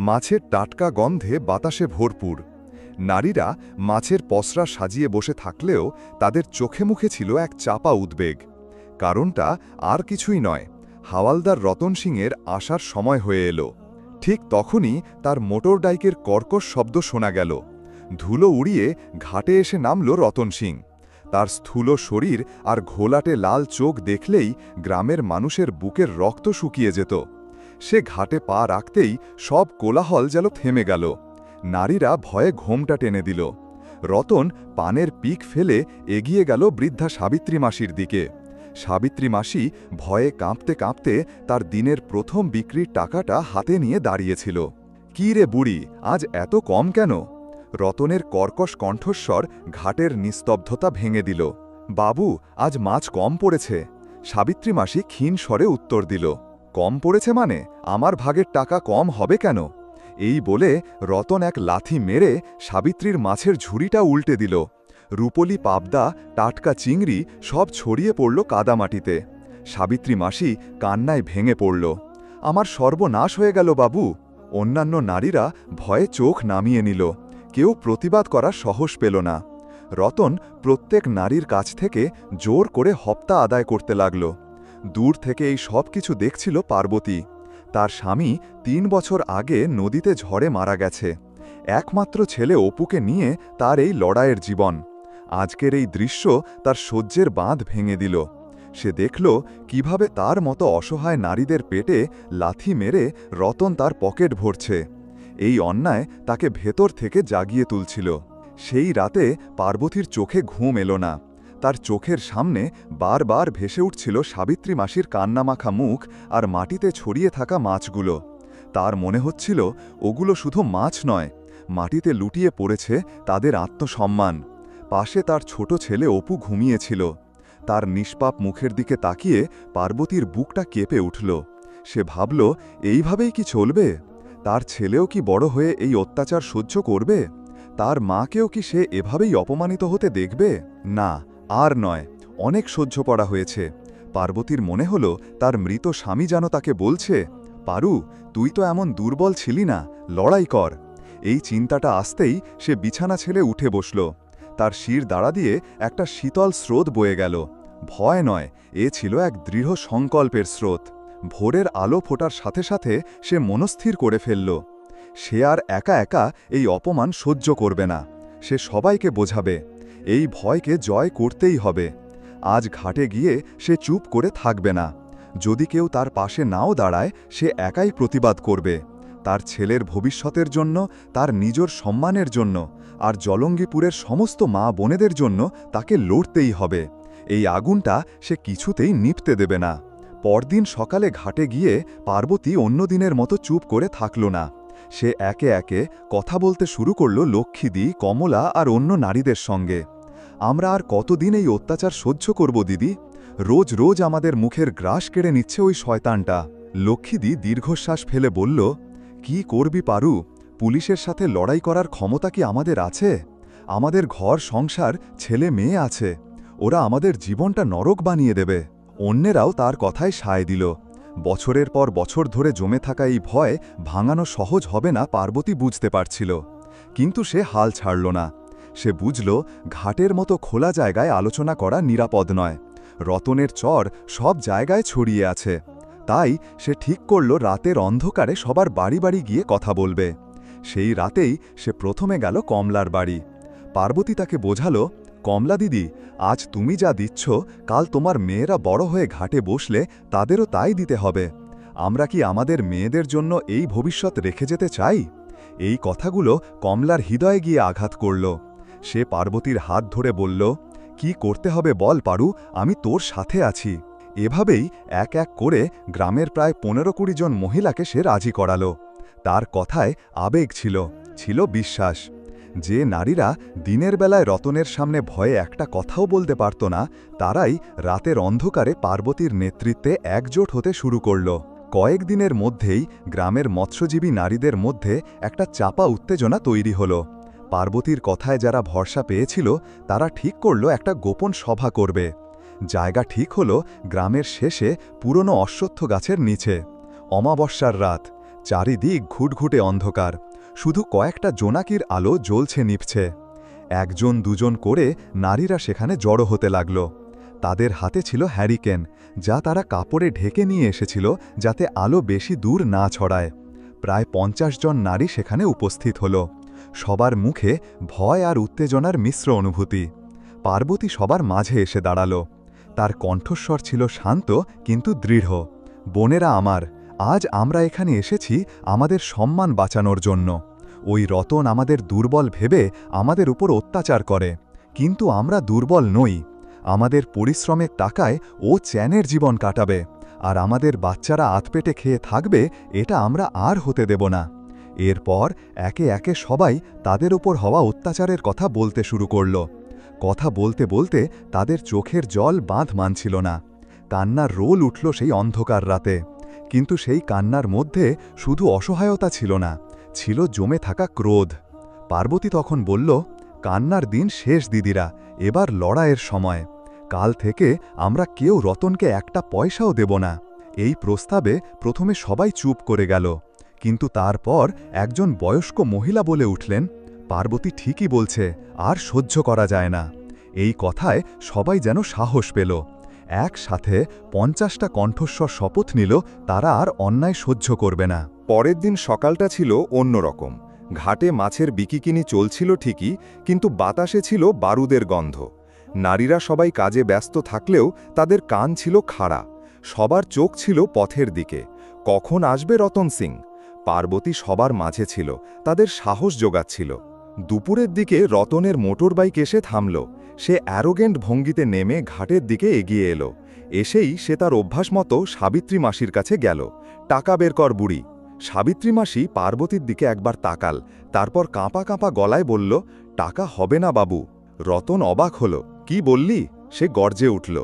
মাছের টাটকা গন্ধে বাতাসে ভরপুর। নারীরা মাছের পসরা সাজিয়ে বসে থাকলেও তাদের চোখে মুখে ছিল এক চাপা উদ্বেগ। কারণটা আর কিছুই নয়, হাওয়ালদার রতন সিংয়ের আসার সময় হয়ে এলো। ঠিক তখনই তার মোটর ডাইকের কর্কশ শব্দ শোনা গেল। ধুলো উড়িয়ে ঘাটে এসে নামল রতন সিং। তার স্থূল শরীর আর ঘোলাটে লাল চোখ দেখলেই গ্রামের মানুষের বুকের রক্ত শুকিয়ে যেত। সে ঘাটে পা রাখতেই সব কোলাহল যেন থেমে গেল। নারীরা ভয়ে ঘোমটা টেনে দিল। রতন পানের পিক ফেলে এগিয়ে গেল বৃদ্ধা সাবিত্রী মাসির দিকে। সাবিত্রী মাসি ভয়ে কাঁপতে কাঁপতে তার দিনের প্রথম বিক্রির টাকাটা হাতে নিয়ে দাঁড়িয়েছিল। "কি রে বুড়ি, আজ এত কম কেন?" রতনের কর্কশ কণ্ঠস্বর ঘাটের নিস্তব্ধতা ভেঙে দিল। "বাবু, আজ মাছ কম পড়েছে।" সাবিত্রী মাসি ক্ষীণ স্বরে উত্তর দিল। "কম পড়েছে মানে? আমার ভাগের টাকা কম হবে কেন?" এই বলে রতন এক লাথি মেরে সাবিত্রীর মাছের ঝুড়িটা উল্টে দিল। রূপলি পাবদা, টাটকা চিংড়ি সব ছড়িয়ে পড়ল কাদামাটিতে। সাবিত্রী মাসি কান্নায় ভেঙে পড়ল। "আমার সর্বনাশ হয়ে গেল বাবু!" অন্যান্য নারীরা ভয়ে চোখ নামিয়ে নিল। কেউ প্রতিবাদ করার সাহস পেল না। রতন প্রত্যেক নারীর কাছ থেকে জোর করে হপ্তা আদায় করতে লাগল। দূর থেকে এই সব কিছু দেখছিল পার্বতী। তার স্বামী ৩ বছর আগে নদীতে ঝড়ে মারা গেছে। একমাত্র ছেলে অপুকে নিয়ে তার এই লড়াইয়ের জীবন। আজকের এই দৃশ্য তার সহ্যের বাঁধ ভেঙে দিল। সে দেখল কিভাবে তার মতো অসহায় নারীদের পেটে লাথি মেরে রতন তার পকেট ভরছে। এই অন্যায় তাকে ভেতর থেকে জাগিয়ে তুলছিল। সেই রাতে পার্বতীর চোখে ঘুম এলো না। তার চোখের সামনে বারবার ভেসে উঠছিল সাবিত্রী মাসির কান্নামাখা মুখ আর মাটিতে ছড়িয়ে থাকা মাছগুলো। তার মনে হচ্ছিল ওগুলো শুধু মাছ নয়, মাটিতে লুটিয়ে পড়েছে তাদের আত্মসম্মান। পাশে তার ছোট ছেলে অপু ঘুমিয়েছিল। তার নিষ্পাপ মুখের দিকে তাকিয়ে পার্বতীর বুকটা কেঁপে উঠল। সে ভাবল, এইভাবেই কি চলবে? তার ছেলেও কি বড় হয়ে এই অত্যাচার সহ্য করবে? তার মাকেও কি সে এভাবেই অপমানিত হতে দেখবে? না, আর নয়, অনেক সহ্য করা হয়েছে। পার্বতীর মনে হল তার মৃত স্বামী যেন তাকে বলছে, "পারু, তুই তো এমন দুর্বল ছিলি না, লড়াই কর।" এই চিন্তাটা আসতেই সে বিছানা ছেড়ে উঠে বসল। তার শির দাঁড়া দিয়ে একটা শীতল স্রোত বয়ে গেল। ভয় নয়, এ ছিল এক দৃঢ় সংকল্পের স্রোত। ভোরের আলো ফোটার সাথে সাথে সে মনস্থির করে ফেলল, সে আর একা একা এই অপমান সহ্য করবে না। সে সবাইকে বোঝাবে। এই ভয়কে জয় করতেই হবে। আজ ঘাটে গিয়ে সে চুপ করে থাকবে না। যদি কেউ তার পাশে নাও দাঁড়ায়, সে একাই প্রতিবাদ করবে। তার ছেলের ভবিষ্যতের জন্য, তার নিজের সম্মানের জন্য, আর জলঙ্গিপুরের সমস্ত মা বোনেদের জন্য তাকে লড়তেই হবে। এই আগুনটা সে কিছুতেই নিভতে দেবে না। পরদিন সকালে ঘাটে গিয়ে পার্বতী অন্য দিনের মতো চুপ করে থাকল না। সে একে একে কথা বলতে শুরু করল লক্ষ্মীদি, কমলা আর অন্য নারীদের সঙ্গে। "আমরা আর কতদিন এই অত্যাচার সহ্য করব দিদি? রোজ রোজ আমাদের মুখের গ্রাস কেড়ে নিচ্ছে ওই শয়তানটা।" লক্ষ্মীদি দীর্ঘশ্বাস ফেলে বলল, "কি করবি পারু? পুলিশের সাথে লড়াই করার ক্ষমতা কি আমাদের আছে? আমাদের ঘর সংসার, ছেলে মেয়ে আছে। ওরা আমাদের জীবনটা নরক বানিয়ে দেবে।" অন্যেরাও তার কথায় সায় দিল। বছরের পর বছর ধরে জমে থাকা এই ভয় ভাঙানো সহজ হবে না পার্বতী বুঝতে পারছিল। কিন্তু সে হাল ছাড়ল না। সে বুঝল ঘাটের মতো খোলা জায়গায় আলোচনা করা নিরাপদ নয়। রতনের চর সব জায়গায় ছড়িয়ে আছে। তাই সে ঠিক করল রাতের অন্ধকারে সবার বাড়ি বাড়ি গিয়ে কথা বলবে। সেই রাতেই সে প্রথমে গেল কমলার বাড়ি। পার্বতী তাকে বোঝালো, "কমলা দিদি, আজ তুমি যা দিচ্ছ, কাল তোমার মেয়েরা বড় হয়ে ঘাটে বসলে তাদেরও তাই দিতে হবে। আমরা কি আমাদের মেয়েদের জন্য এই ভবিষ্যৎ রেখে যেতে চাই?" এই কথাগুলো কমলার হৃদয়ে গিয়ে আঘাত করল। সে পার্বতীর হাত ধরে বলল, "কি করতে হবে বল পারু, আমি তোর সাথে আছি।" এভাবেই এক এক করে গ্রামের প্রায় ১৫-২০ জন মহিলাকে সে রাজি করালো। তার কথায় আবেগ ছিল, ছিল বিশ্বাস। যে নারীরা দিনের বেলায় রতনের সামনে ভয়ে একটা কথাও বলতে পারত না, তারাই রাতের অন্ধকারে পার্বতীর নেতৃত্বে একজোট হতে শুরু করল। কয়েকদিনের মধ্যেই গ্রামের মৎস্যজীবী নারীদের মধ্যে একটা চাপা উত্তেজনা তৈরি হল। পার্বতীর কথায় যারা ভরসা পেয়েছিল, তারা ঠিক করল একটা গোপন সভা করবে। জায়গা ঠিক হল গ্রামের শেষে পুরনো অশ্বত্থ গাছের নিচে। অমাবস্যার রাত, চারিদিক ঘুটঘুটে অন্ধকার, শুধু কয়েকটা জোনাকির আলো জ্বলছে নিভছে। একজন দুজন করে নারীরা সেখানে জড়ো হতে লাগল। তাদের হাতে ছিল হ্যারিকেন, যা তারা কাপড়ে ঢেকে নিয়ে এসেছিল যাতে আলো বেশি দূর না ছড়ায়। প্রায় 50 জন নারী সেখানে উপস্থিত হল। সবার মুখে ভয় আর উত্তেজনার মিশ্র অনুভূতি। পার্বতী সবার মাঝে এসে দাঁড়াল। তার কণ্ঠস্বর ছিল শান্ত কিন্তু দৃঢ়। বোনেরা আমার, আজ আমরা এখানে এসেছি আমাদের সম্মান বাঁচানোর জন্য। ওই রতন আমাদের দুর্বল ভেবে আমাদের উপর অত্যাচার করে, কিন্তু আমরা দুর্বল নই। আমাদের পরিশ্রমের টাকায় ও চ্যানের জীবন কাটাবে, আর আমাদের বাচ্চারা আতপেটে খেয়ে থাকবে, এটা আমরা আর হতে দেব না। এরপর একে একে সবাই তাদের উপর হওয়া অত্যাচারের কথা বলতে শুরু করল। কথা বলতে বলতে তাদের চোখের জল বাঁধ মানছিল না। কান্নার রোল উঠল সেই অন্ধকার রাতে, কিন্তু সেই কান্নার মধ্যে শুধু অসহায়তা ছিল না, ছিল জমে থাকা ক্রোধ। পার্বতী তখন বলল, কান্নার দিন শেষ দিদিরা, এবার লড়াইয়ের সময়। কাল থেকে আমরা কেউ রতনকে একটা পয়সাও দেব না। এই প্রস্তাবে প্রথমে সবাই চুপ করে গেল, কিন্তু তারপর একজন বয়স্ক মহিলা বলে উঠলেন, পার্বতী ঠিকই বলছে, আর সহ্য করা যায় না। এই কথায় সবাই যেন সাহস পেল। একসাথে 50টা কণ্ঠস্বর শপথ নিল তারা আর অন্যায় সহ্য করবে না। পরের দিন সকালটা ছিল অন্যরকম। ঘাটে মাছের বিকিকিনি চলছিল ঠিকই, কিন্তু বাতাসে ছিল বারুদের গন্ধ। নারীরা সবাই কাজে ব্যস্ত থাকলেও তাদের কান ছিল খাড়া। সবার চোখ ছিল পথের দিকে, কখন আসবে রতন সিং। পার্বতী সবার মাঝে ছিল, তাদের সাহস জোগাচ্ছিল। দুপুরের দিকে রতনের মোটর বাইক এসে থামল। সে অ্যারোগেন্ট ভঙ্গিতে নেমে ঘাটের দিকে এগিয়ে এলো। এসেই সে তার অভ্যাস মতো সাবিত্রী মাসির কাছে গেল। টাকা বের কর বুড়ি। সাবিত্রী মাসি পার্বতীর দিকে একবার তাকাল, তারপর কাঁপা কাঁপা গলায় বলল, টাকা হবে না বাবু। রতন অবাক হল। কি বললি? সে গর্জে উঠল।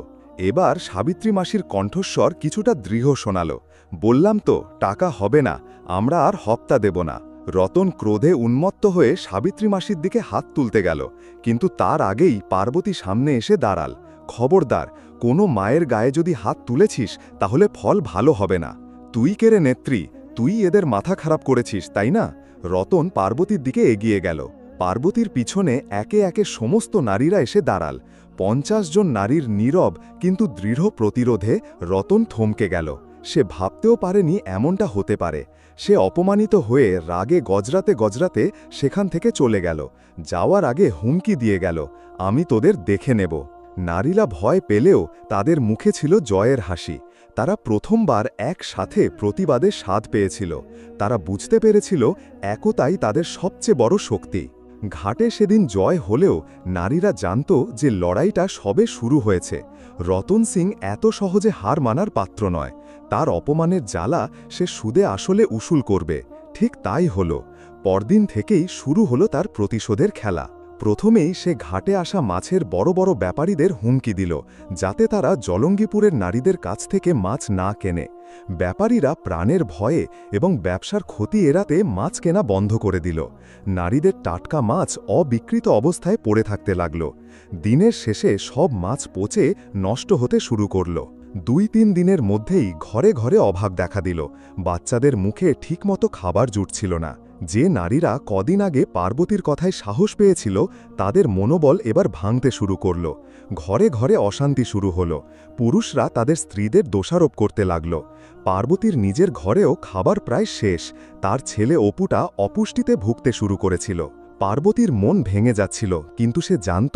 এবার সাবিত্রী মাসির কণ্ঠস্বর কিছুটা দৃঢ় শোনাল, বললাম তো টাকা হবে না, আমরা আর হপ্তা দেব না। রতন ক্রোধে উন্মত্ত হয়ে সাবিত্রী মাসির দিকে হাত তুলতে গেল, কিন্তু তার আগেই পার্বতী সামনে এসে দাঁড়াল। খবরদার, কোনো মায়ের গায়ে যদি হাত তুলেছিস তাহলে ফল ভালো হবে না। তুই কেরে নেত্রী, তুই এদের মাথা খারাপ করেছিস, তাই না? রতন পার্বতীর দিকে এগিয়ে গেল। পার্বতীর পিছনে একে একে সমস্ত নারীরা এসে দাঁড়াল। 50 জন নারীর নীরব কিন্তু দৃঢ় প্রতিরোধে রতন থমকে গেল। সে ভাবতেও পারেনি এমনটা হতে পারে। সে অপমানিত হয়ে রাগে গজরাতে গজরাতে সেখান থেকে চলে গেল। যাওয়ার আগে হুমকি দিয়ে গেল, আমি তোদের দেখে নেব। নারীরা ভয় পেলেও তাদের মুখে ছিল জয়ের হাসি। তারা প্রথমবার একসাথে প্রতিবাদের স্বাদ পেয়েছিল। তারা বুঝতে পেরেছিল একতাই তাদের সবচেয়ে বড় শক্তি। ঘাটে সেদিন জয় হলেও নারীরা জানত যে লড়াইটা সবে শুরু হয়েছে। রতন সিং এত সহজে হার মানার পাত্র নয়। তার অপমানের জ্বালা সে সুদে আসলে উসুল করবে। ঠিক তাই হল। পরদিন থেকেই শুরু হলো তার প্রতিশোধের খেলা। প্রথমেই সে ঘাটে আসা মাছের বড় বড় ব্যাপারীদের হুমকি দিল, যাতে তারা জলঙ্গিপুরের নারীদের কাছ থেকে মাছ না কেনে। ব্যাপারীরা প্রাণের ভয়ে এবং ব্যবসার ক্ষতি এড়াতে মাছ কেনা বন্ধ করে দিল। নারীদের টাটকা মাছ অবিকৃত অবস্থায় পড়ে থাকতে লাগল। দিনের শেষে সব মাছ পচে নষ্ট হতে শুরু করল। 2-3 দিনের মধ্যেই ঘরে ঘরে অভাব দেখা দিল। বাচ্চাদের মুখে ঠিকমতো খাবার জুটছিল না। যে নারীরা কদিন আগে পার্বতীর কথায় সাহস পেয়েছিল, তাদের মনোবল এবার ভাঙতে শুরু করল। ঘরে ঘরে অশান্তি শুরু হল। পুরুষরা তাদের স্ত্রীদের দোষারোপ করতে লাগল। পার্বতীর নিজের ঘরেও খাবার প্রায় শেষ। তার ছেলে অপুটা অপুষ্টিতে ভুগতে শুরু করেছিল। পার্বতীর মন ভেঙে যাচ্ছিল, কিন্তু সে জানত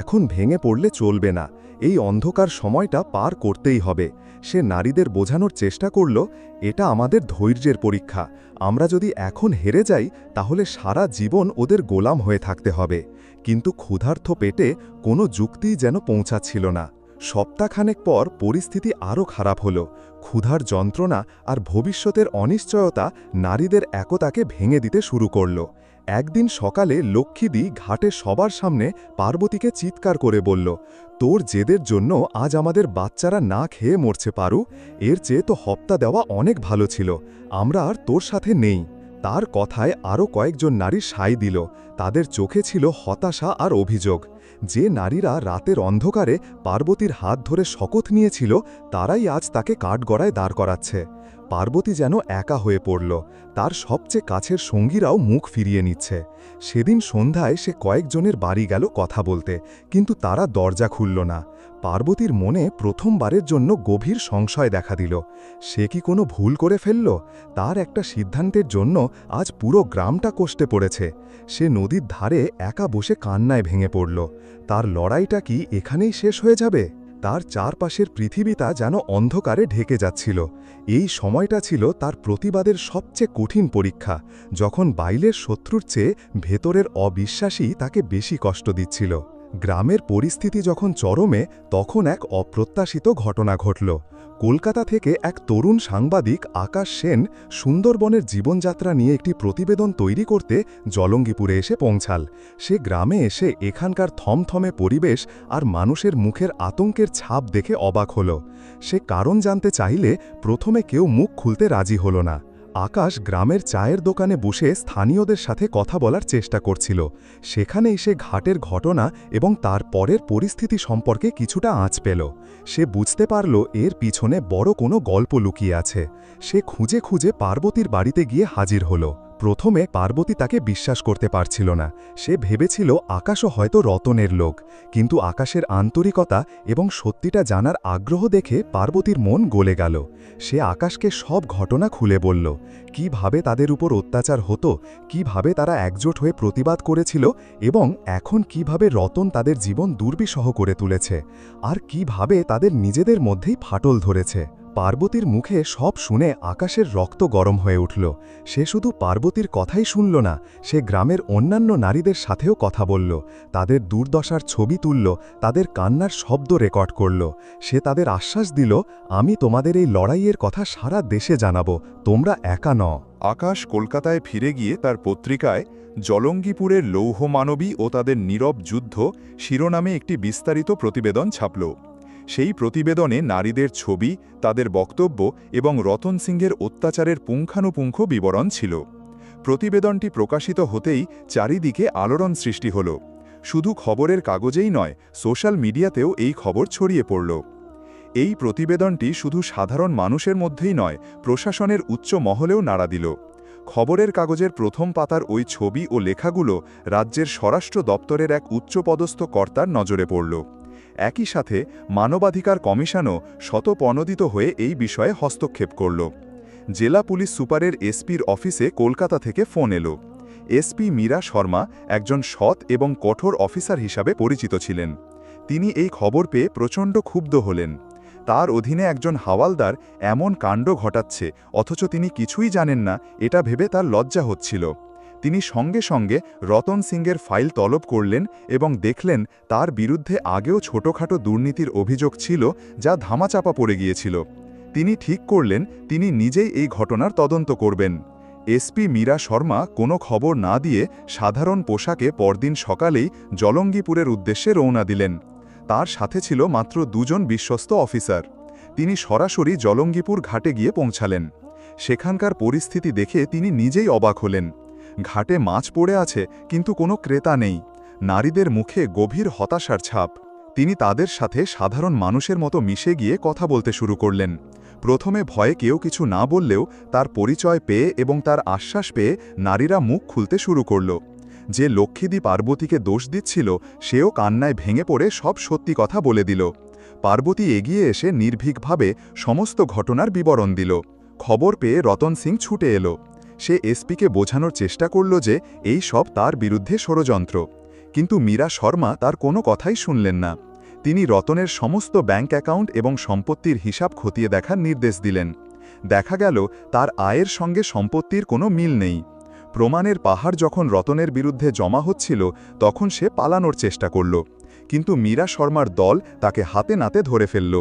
এখন ভেঙে পড়লে চলবে না। এই অন্ধকার সময়টা পার করতেই হবে। সে নারীদের বোঝানোর চেষ্টা করল, এটা আমাদের ধৈর্যের পরীক্ষা। আমরা যদি এখন হেরে যাই তাহলে সারা জীবন ওদের গোলাম হয়ে থাকতে হবে। কিন্তু ক্ষুধার্ত পেটে কোনো যুক্তিই যেন পৌঁছাচ্ছিল না। সপ্তাহখানেক পর পরিস্থিতি আরও খারাপ হল। ক্ষুধার যন্ত্রণা আর ভবিষ্যতের অনিশ্চয়তা নারীদের একতাকে ভেঙে দিতে শুরু করল। একদিন সকালে লক্ষ্মীদি ঘাটে সবার সামনে পার্বতীকে চিৎকার করে বলল, তোর জেদের জন্য আজ আমাদের বাচ্চারা না খেয়ে মরছে পারু। এর চেয়ে তো হপ্তা দেওয়া অনেক ভালো ছিল। আমরা আর তোর সাথে নেই। তার কথায় আরও কয়েকজন নারী সায় দিল। তাদের চোখে ছিল হতাশা আর অভিযোগ। যে নারীরা রাতের অন্ধকারে পার্বতীর হাত ধরে শপথ নিয়েছিল, তারাই আজ তাকে কাঠগড়ায় দাঁড় করাচ্ছে। পার্বতী যেন একা হয়ে পড়ল। তার সবচেয়ে কাছের সঙ্গীরাও মুখ ফিরিয়ে নিচ্ছে। সেদিন সন্ধ্যায় সে কয়েকজনের বাড়ি গেল কথা বলতে, কিন্তু তারা দরজা খুলল না। পার্বতীর মনে প্রথমবারের জন্য গভীর সংশয় দেখা দিল। সে কি কোনো ভুল করে ফেলল? তার একটা সিদ্ধান্তের জন্য আজ পুরো গ্রামটা কষ্টে পড়েছে। সে নদীর ধারে একা বসে কান্নায় ভেঙে পড়ল। তার লড়াইটা কি এখানেই শেষ হয়ে যাবে? তার চারপাশের পৃথিবীটা যেন অন্ধকারে ঢেকে যাচ্ছিল। এই সময়টা ছিল তার প্রতিবাদের সবচেয়ে কঠিন পরীক্ষা, যখন বাইরের শত্রুর চেয়ে ভেতরের অবিশ্বাসী তাকে বেশি কষ্ট দিচ্ছিল। গ্রামের পরিস্থিতি যখন চরমে, তখন এক অপ্রত্যাশিত ঘটনা ঘটল। কলকাতা থেকে এক তরুণ সাংবাদিক আকাশ সেন সুন্দরবনের জীবনযাত্রা নিয়ে একটি প্রতিবেদন তৈরি করতে জলঙ্গিপুরে এসে পৌঁছাল। সে গ্রামে এসে এখানকার থমথমে পরিবেশ আর মানুষের মুখের আতঙ্কের ছাপ দেখে অবাক হল। সে কারণ জানতে চাইলে প্রথমে কেউ মুখ খুলতে রাজি হল না। আকাশ গ্রামের চায়ের দোকানে বসে স্থানীয়দের সাথে কথা বলার চেষ্টা করছিল। সেখানেই সে ঘাটের ঘটনা এবং তার পরের পরিস্থিতি সম্পর্কে কিছুটা আঁচ পেল। সে বুঝতে পারল এর পিছনে বড় কোনো গল্প লুকিয়ে আছে। সে খুঁজে খুঁজে পার্বতীর বাড়িতে গিয়ে হাজির হল। প্রথমে পার্বতী তাকে বিশ্বাস করতে পারছিল না। সে ভেবেছিল আকাশও হয়তো রতনের লোক, কিন্তু আকাশের আন্তরিকতা এবং সত্যিটা জানার আগ্রহ দেখে পার্বতীর মন গলে গেল। সে আকাশকে সব ঘটনা খুলে বলল, কিভাবে তাদের উপর অত্যাচার হতো, কিভাবে তারা একজোট হয়ে প্রতিবাদ করেছিল এবং এখন কিভাবে রতন তাদের জীবন দুর্বিষহ করে তুলেছে, আর কিভাবে তাদের নিজেদের মধ্যেই ফাটল ধরেছে। পার্বতীর মুখে সব শুনে আকাশের রক্ত গরম হয়ে উঠল। সে শুধু পার্বতীর কথাই শুনল না, সে গ্রামের অন্যান্য নারীদের সাথেও কথা বলল, তাদের দুর্দশার ছবি তুলল, তাদের কান্নার শব্দ রেকর্ড করল। সে তাদের আশ্বাস দিল, আমি তোমাদের এই লড়াইয়ের কথা সারা দেশে জানাবো, তোমরা একা নও। আকাশ কলকাতায় ফিরে গিয়ে তার পত্রিকায় জলঙ্গিপুরের লৌহমানবী ও তাদের নীরব যুদ্ধ শিরোনামে একটি বিস্তারিত প্রতিবেদন ছাপল। সেই প্রতিবেদনে নারীদের ছবি, তাদের বক্তব্য এবং রতন সিংহের অত্যাচারের পুঙ্খানুপুঙ্খ বিবরণ ছিল। প্রতিবেদনটি প্রকাশিত হতেই চারিদিকে আলোড়ন সৃষ্টি হল। শুধু খবরের কাগজেই নয়, সোশ্যাল মিডিয়াতেও এই খবর ছড়িয়ে পড়ল। এই প্রতিবেদনটি শুধু সাধারণ মানুষের মধ্যেই নয়, প্রশাসনের উচ্চ মহলেও নাড়া দিল। খবরের কাগজের প্রথম পাতার ওই ছবি ও লেখাগুলো রাজ্যের স্বরাষ্ট্র দপ্তরের এক উচ্চপদস্থ কর্তার নজরে পড়ল। একই সাথে মানবাধিকার কমিশনও শতপ্রণোদিত হয়ে এই বিষয়ে হস্তক্ষেপ করল। জেলা পুলিশ সুপারের এসপির অফিসে কলকাতা থেকে ফোন এলো। এসপি মীরা শর্মা একজন সৎ এবং কঠোর অফিসার হিসাবে পরিচিত ছিলেন। তিনি এই খবর পেয়ে প্রচণ্ড ক্ষুব্ধ হলেন। তার অধীনে একজন হাওয়ালদার এমন কাণ্ড ঘটাচ্ছে, অথচ তিনি কিছুই জানেন না, এটা ভেবে তার লজ্জা হচ্ছিল। তিনি সঙ্গে সঙ্গে রতন সিংয়ের ফাইল তলব করলেন এবং দেখলেন তার বিরুদ্ধে আগেও ছোটখাটো দুর্নীতির অভিযোগ ছিল, যা ধামাচাপা পড়ে গিয়েছিল। তিনি ঠিক করলেন তিনি নিজেই এই ঘটনার তদন্ত করবেন। এসপি মীরা শর্মা কোনো খবর না দিয়ে সাধারণ পোশাকে পরদিন সকালেই জলঙ্গিপুরের উদ্দেশ্যে রওনা দিলেন। তার সাথে ছিল মাত্র দুজন বিশ্বস্ত অফিসার। তিনি সরাসরি জলঙ্গিপুর ঘাটে গিয়ে পৌঁছালেন। সেখানকার পরিস্থিতি দেখে তিনি নিজেই অবাক হলেন। ঘাটে মাছ পড়ে আছে, কিন্তু কোনো ক্রেতা নেই। নারীদের মুখে গভীর হতাশার ছাপ। তিনি তাদের সাথে সাধারণ মানুষের মতো মিশে গিয়ে কথা বলতে শুরু করলেন। প্রথমে ভয়ে কেউ কিছু না বললেও তার পরিচয় পেয়ে এবং তার আশ্বাস পেয়ে নারীরা মুখ খুলতে শুরু করল। যে লক্ষ্মীদি পার্বতীকে দোষ দিচ্ছিল, সেও কান্নায় ভেঙে পড়ে সব সত্যি কথা বলে দিল। পার্বতী এগিয়ে এসে নির্ভীকভাবে সমস্ত ঘটনার বিবরণ দিল। খবর পেয়ে রতন সিং ছুটে এলো। সে এসপিকে বোঝানোর চেষ্টা করল যে এই সব তার বিরুদ্ধে ষড়যন্ত্র, কিন্তু মীরা শর্মা তার কোনো কথাই শুনলেন না। তিনি রতনের সমস্ত ব্যাংক অ্যাকাউন্ট এবং সম্পত্তির হিসাব খতিয়ে দেখার নির্দেশ দিলেন। দেখা গেল তার আয়ের সঙ্গে সম্পত্তির কোনো মিল নেই। প্রমাণের পাহাড় যখন রতনের বিরুদ্ধে জমা হচ্ছিল, তখন সে পালানোর চেষ্টা করল, কিন্তু মীরা শর্মার দল তাকে হাতে নাতে ধরে ফেলল।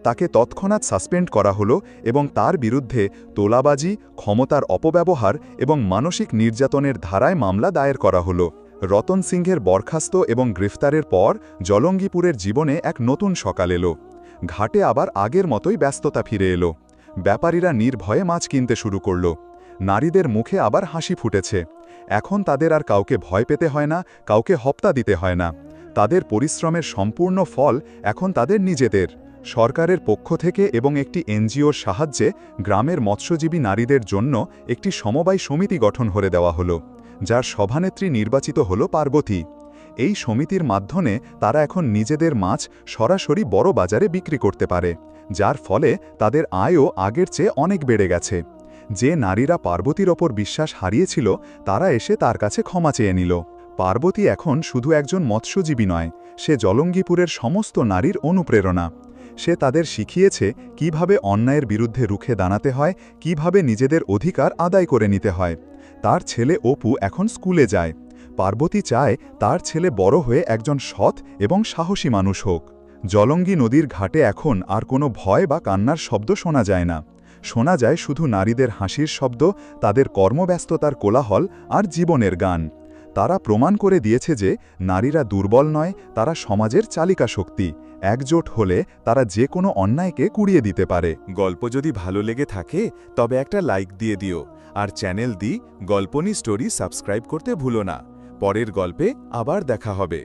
তাকে তৎক্ষণাৎ সাসপেন্ড করা হলো এবং তার বিরুদ্ধে তোলাবাজি, ক্ষমতার অপব্যবহার এবং মানসিক নির্যাতনের ধারায় মামলা দায়ের করা হলো। রতন সিংহের বরখাস্ত এবং গ্রেফতারের পর জলঙ্গিপুরের জীবনে এক নতুন সকাল এলো। ঘাটে আবার আগের মতোই ব্যস্ততা ফিরে এলো। ব্যাপারীরা নির্ভয়ে মাছ কিনতে শুরু করল। নারীদের মুখে আবার হাসি ফুটেছে। এখন তাদের আর কাউকে ভয় পেতে হয় না, কাউকে হপ্তা দিতে হয় না। তাদের পরিশ্রমের সম্পূর্ণ ফল এখন তাদের নিজেদের। সরকারের পক্ষ থেকে এবং একটি এনজিওর সাহায্যে গ্রামের মৎস্যজীবী নারীদের জন্য একটি সমবায় সমিতি গঠন করে দেওয়া হলো, যার সভানেত্রী নির্বাচিত হল পার্বতী। এই সমিতির মাধ্যমে তারা এখন নিজেদের মাছ সরাসরি বড় বাজারে বিক্রি করতে পারে, যার ফলে তাদের আয়ও আগের চেয়ে অনেক বেড়ে গেছে। যে নারীরা পার্বতীর ওপর বিশ্বাস হারিয়েছিল তারা এসে তার কাছে ক্ষমা চেয়ে নিল। পার্বতী এখন শুধু একজন মৎস্যজীবী নয়, সে জলঙ্গিপুরের সমস্ত নারীর অনুপ্রেরণা। সে তাদের শিখিয়েছে কিভাবে অন্যায়ের বিরুদ্ধে রুখে দাঁড়াতে হয়, কিভাবে নিজেদের অধিকার আদায় করে নিতে হয়। তার ছেলে অপু এখন স্কুলে যায়। পার্বতী চায় তার ছেলে বড় হয়ে একজন সৎ এবং সাহসী মানুষ হোক। জলঙ্গি নদীর ঘাটে এখন আর কোনো ভয় বা কান্নার শব্দ শোনা যায় না। শোনা যায় শুধু নারীদের হাসির শব্দ, তাদের কর্মব্যস্ততার কোলাহল আর জীবনের গান। তারা প্রমাণ করে দিয়েছে যে নারীরা দুর্বল নয়, তারা সমাজের চালিকা শক্তি। একজোট হলে তারা যে কোনো অন্যায়কে কুড়িয়ে দিতে পারে। গল্প যদি ভালো লেগে থাকে তবে একটা লাইক দিয়ে দিও, আর চ্যানেল দি গল্পনি স্টোরি সাবস্ক্রাইব করতে ভুলো না। পরের গল্পে আবার দেখা হবে।